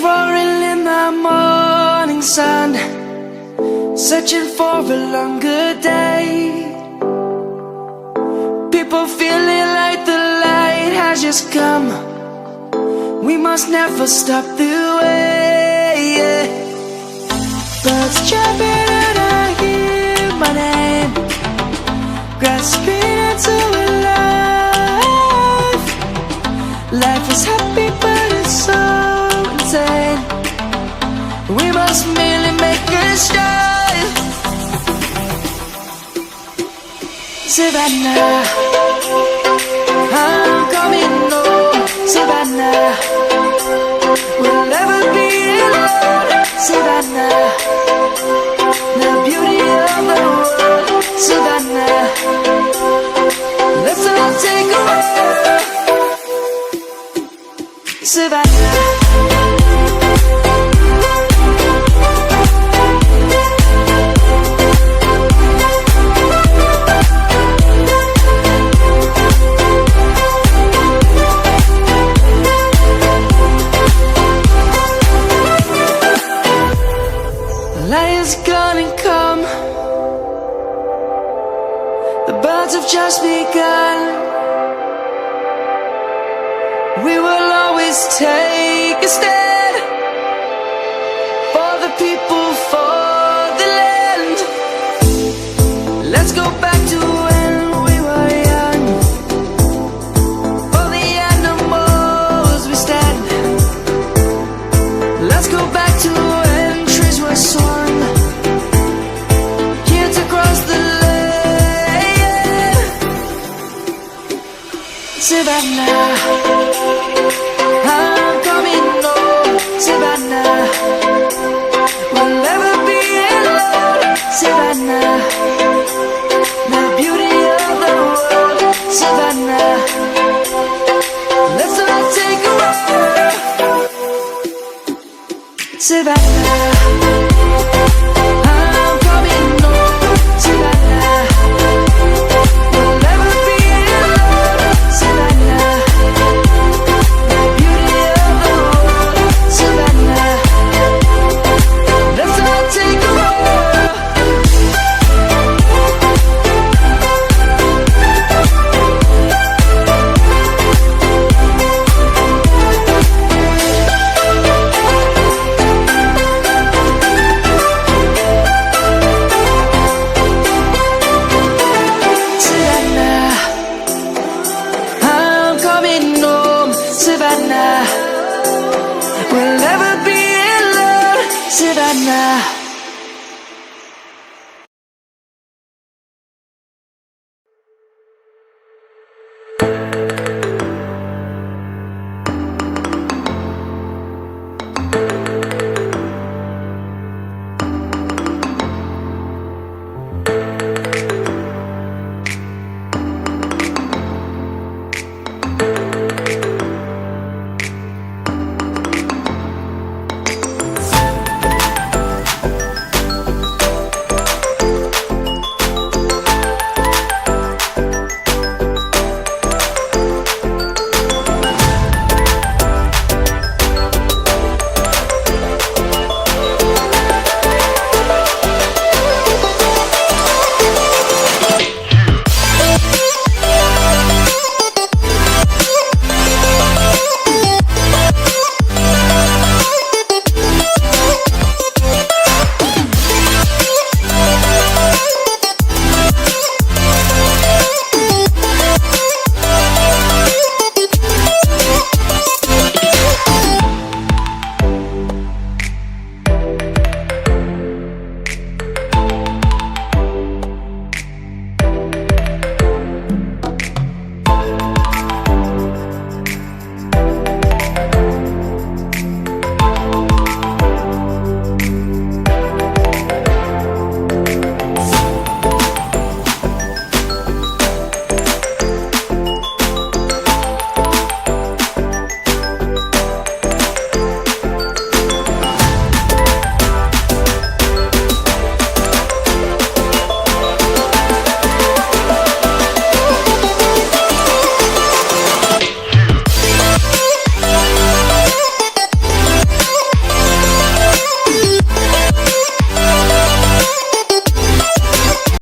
roaring in the morning sun, searching for a longer day. People feeling like the light has just come. We must never stop the way. Birds chirping and I hear my name, grasping into a life. Life is happy but it's so insane. We must merely make a start. Savannah, I'm coming home. Savannah, we'll never be alone. Savannah, the beauty of the world. Savannah, let's all take a walk. Savannah. Light is gonna come. The birds have just begun. We will always take a stand for the people, for the land. Let's go back to when we were young. For the animals we stand. Let's go back to when trees were swung. Savannah, I'm coming home. Savannah, we'll never be alone. Savannah, the beauty of the world. Savannah, let's all take a walk. Savannah, I'm coming home. Savannah, we'll never be alone. Savannah, the beauty of the world. Savannah, let's all take a walk. Savannah, I'm coming home. Savannah, we'll never be alone. Savannah.